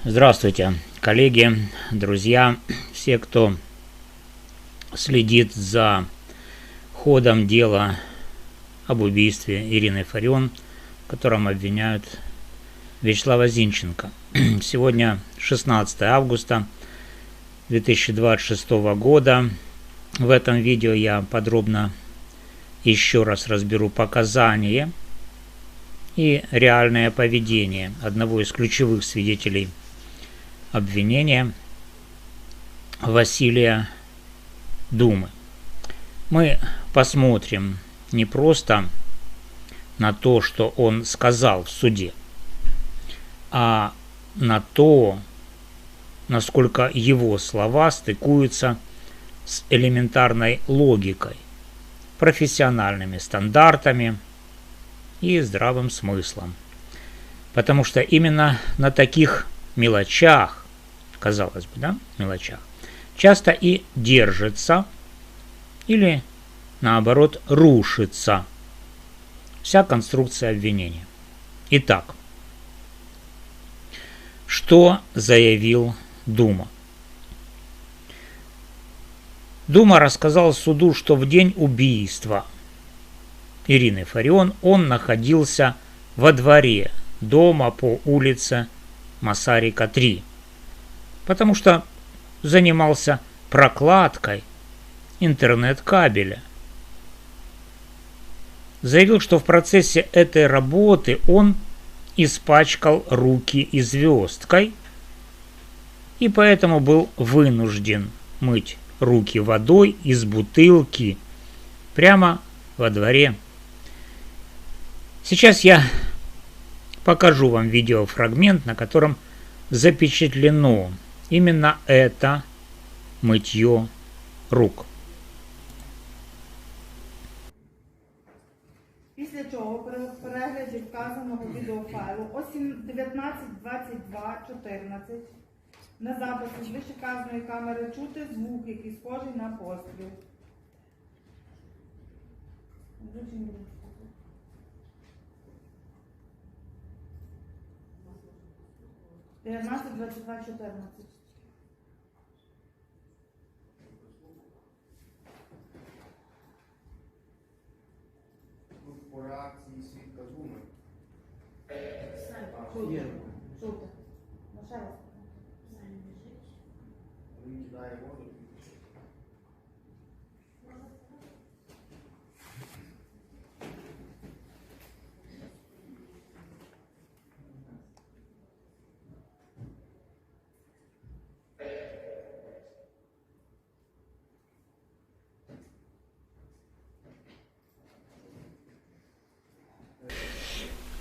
Здравствуйте, коллеги, друзья, все, кто следит за ходом дела об убийстве Ирины Фарион, в котором обвиняют Вячеслава Зинченко. Сегодня 16 августа 2026 года. В этом видео я подробно еще раз разберу показания и реальное поведение одного из ключевых свидетелей обвинения Василия Думы. Мы посмотрим не просто на то, что он сказал в суде, а на то, насколько его слова стыкуются с элементарной логикой, профессиональными стандартами и здравым смыслом. Потому что именно на таких мелочах, казалось бы, да, мелочах, часто и держится или, наоборот, рушится вся конструкция обвинения. Итак, что заявил Дума? Дума рассказал суду, что в день убийства Ирины Фарион он находился во дворе дома по улице Масарика 3, потому что занимался прокладкой интернет-кабеля. Заявил, что в процессе этой работы он испачкал руки и звездкой и поэтому был вынужден мыть руки водой из бутылки прямо во дворе. Сейчас я покажу вам видеофрагмент, на котором запечатлено именно это мытье рук. Після чого при перегляді вказаного відеофайлу о 19:22:14 на записі з вищевказаної камери чути звук, який схожий на постріл. 19:22:14. По реакції свідка Думи. Чути. Чути. Ну, ще раз. Він кидає воду.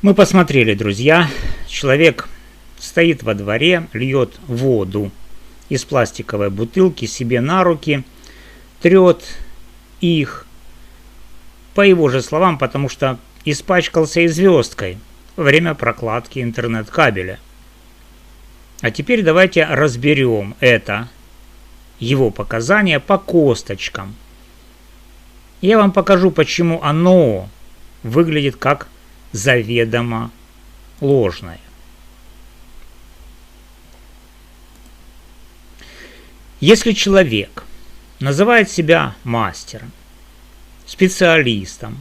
Мы посмотрели, друзья, человек стоит во дворе, льет воду из пластиковой бутылки себе на руки, трет их, по его же словам, потому что испачкался и звездкой во время прокладки интернет-кабеля. А теперь давайте разберем это, его показания по косточкам. Я вам покажу, почему оно выглядит как заведомо ложное. Если человек называет себя мастером, специалистом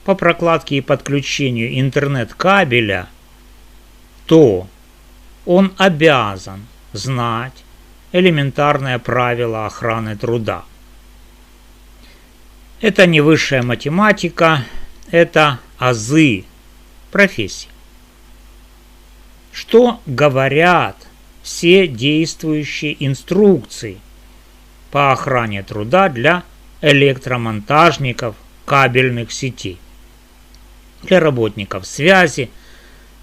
по прокладке и подключению интернет-кабеля, то он обязан знать элементарное правило охраны труда. Это не высшая математика, это азы профессии. Что говорят все действующие инструкции по охране труда для электромонтажников кабельных сетей, для работников связи,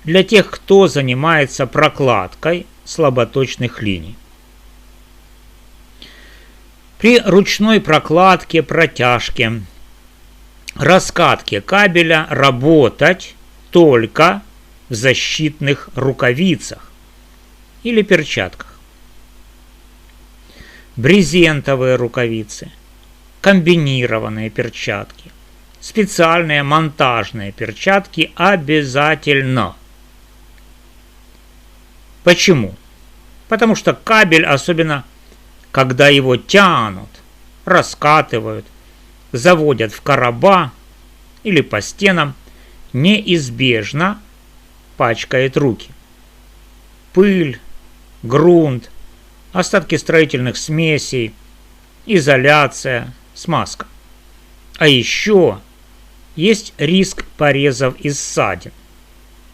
для тех, кто занимается прокладкой слаботочных линий? При ручной прокладке, протяжке, раскатке кабеля работать только в защитных рукавицах или перчатках. Брезентовые рукавицы, комбинированные перчатки, специальные монтажные перчатки обязательно. Почему? Потому что кабель, особенно когда его тянут, раскатывают, заводят в короба или по стенам, неизбежно пачкает руки. Пыль, грунт, остатки строительных смесей, изоляция, смазка. А еще есть риск порезов и ссадин.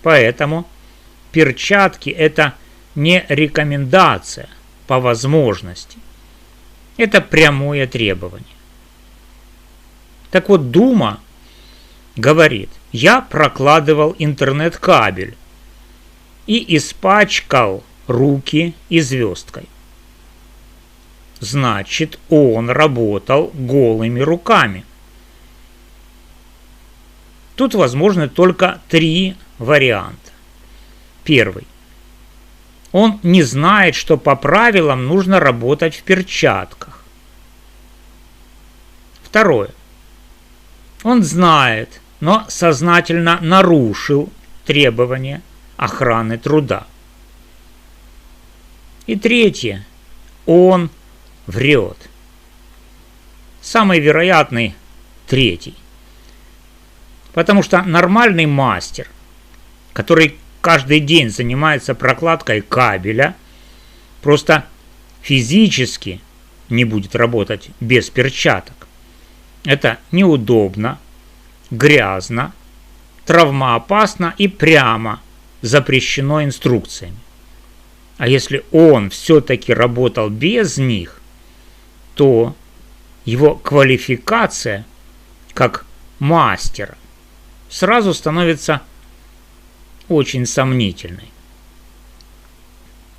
Поэтому перчатки – это не рекомендация по возможности. Это прямое требование. Так вот, Дума говорит: я прокладывал интернет-кабель и испачкал руки и звездкой. Значит, он работал голыми руками. Тут возможны только 3 варианта. Первый. Он не знает, что по правилам нужно работать в перчатках. Второе. Он знает, но сознательно нарушил требования охраны труда. И третье. Он врет. Самый вероятный третий. Потому что нормальный мастер, который каждый день занимается прокладкой кабеля, просто физически не будет работать без перчаток. Это неудобно, грязно, травмоопасно и прямо запрещено инструкциями. А если он все-таки работал без них, то его квалификация как мастера сразу становится очень сомнительной.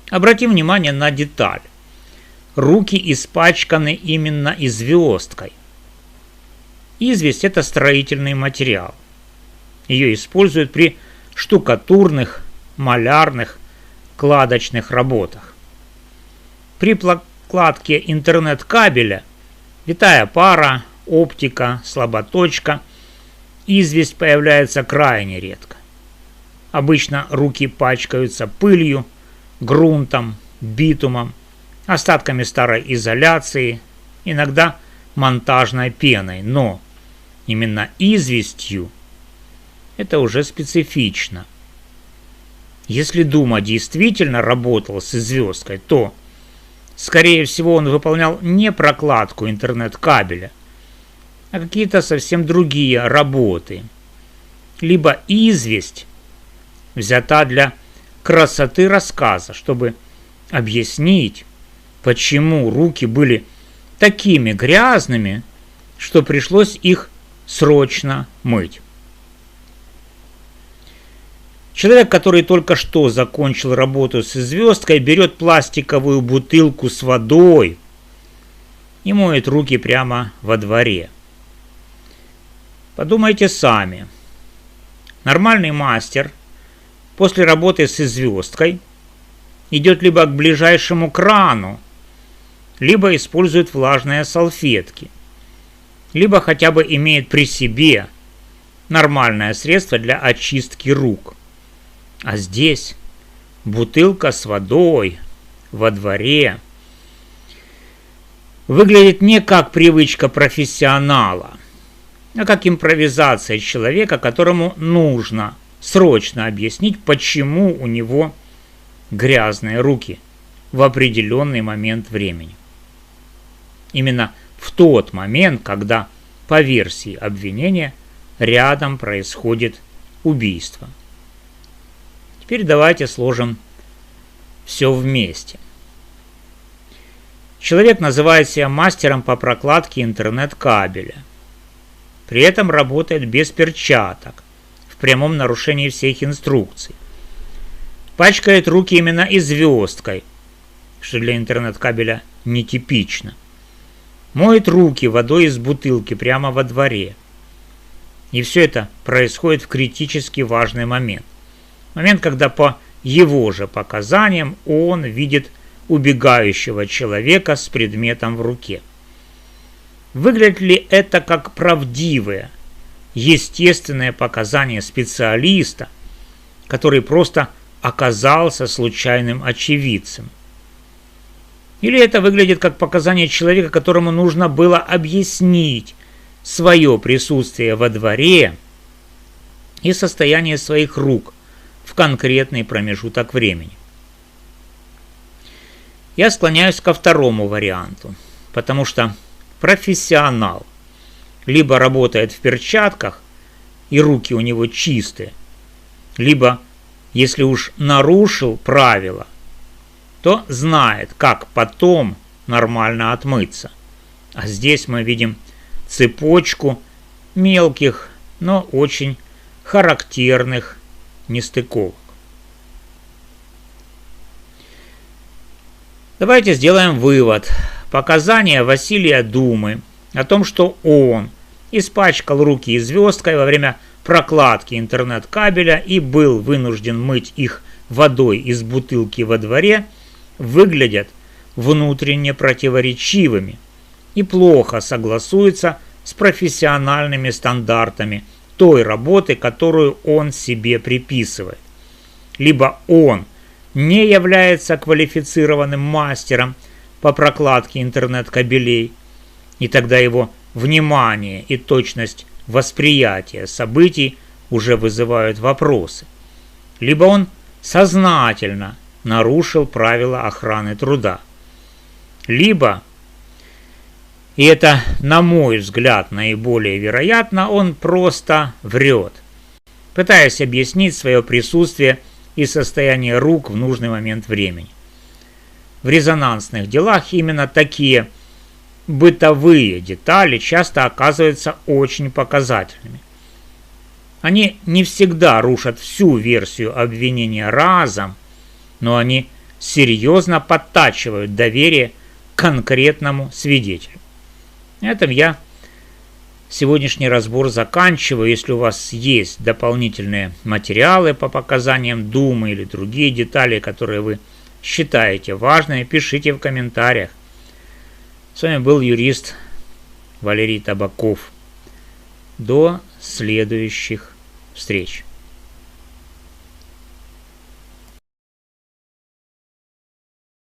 Обратим внимание на деталь. Руки испачканы именно известкой. Известь – это строительный материал. Ее используют при штукатурных, малярных, кладочных работах. При прокладке интернет-кабеля витая пара, оптика, слаботочка, известь появляется крайне редко. Обычно руки пачкаются пылью, грунтом, битумом, остатками старой изоляции, иногда монтажной пеной, но именно известью это уже специфично. Если Дума действительно работал с известкой, то, скорее всего, он выполнял не прокладку интернет-кабеля, а какие-то совсем другие работы. Либо известь взята для красоты рассказа, чтобы объяснить, почему руки были такими грязными, что пришлось их срочно мыть. Человек, который только что закончил работу с известкой, берет пластиковую бутылку с водой и моет руки прямо во дворе. Подумайте сами. Нормальный мастер после работы с известкой идет либо к ближайшему крану, либо использует влажные салфетки, либо хотя бы имеет при себе нормальное средство для очистки рук. А здесь бутылка с водой во дворе выглядит не как привычка профессионала, а как импровизация человека, которому нужно срочно объяснить, почему у него грязные руки в определенный момент времени. Именно в тот момент, когда, по версии обвинения, рядом происходит убийство. Теперь давайте сложим все вместе. Человек называет себя мастером по прокладке интернет-кабеля. При этом работает без перчаток, в прямом нарушении всех инструкций. Пачкает руки именно известкой, что для интернет-кабеля нетипично. Моет руки водой из бутылки прямо во дворе. И все это происходит в критически важный момент. Момент, когда по его же показаниям он видит убегающего человека с предметом в руке. Выглядит ли это как правдивое, естественное показание специалиста, который просто оказался случайным очевидцем? Или это выглядит как показание человека, которому нужно было объяснить свое присутствие во дворе и состояние своих рук в конкретный промежуток времени. Я склоняюсь ко второму варианту, потому что профессионал либо работает в перчатках, и руки у него чистые, либо, если уж нарушил правила, то знает, как потом нормально отмыться. А здесь мы видим цепочку мелких, но очень характерных нестыковок. Давайте сделаем вывод. Показания Василия Думы о том, что он испачкал руки звездкой во время прокладки интернет-кабеля и был вынужден мыть их водой из бутылки во дворе, выглядят внутренне противоречивыми и плохо согласуются с профессиональными стандартами той работы, которую он себе приписывает. Либо он не является квалифицированным мастером по прокладке интернет-кабелей, и тогда его внимание и точность восприятия событий уже вызывают вопросы. Либо он сознательно нарушил правила охраны труда. Либо, и это, на мой взгляд, наиболее вероятно, он просто врет, пытаясь объяснить свое присутствие и состояние рук в нужный момент времени. В резонансных делах именно такие бытовые детали часто оказываются очень показательными. Они не всегда рушат всю версию обвинения разом, но они серьезно подтачивают доверие к конкретному свидетелю. На этом я сегодняшний разбор заканчиваю. Если у вас есть дополнительные материалы по показаниям Думы или другие детали, которые вы считаете важными, пишите в комментариях. С вами был юрист Валерий Табаков. До следующих встреч.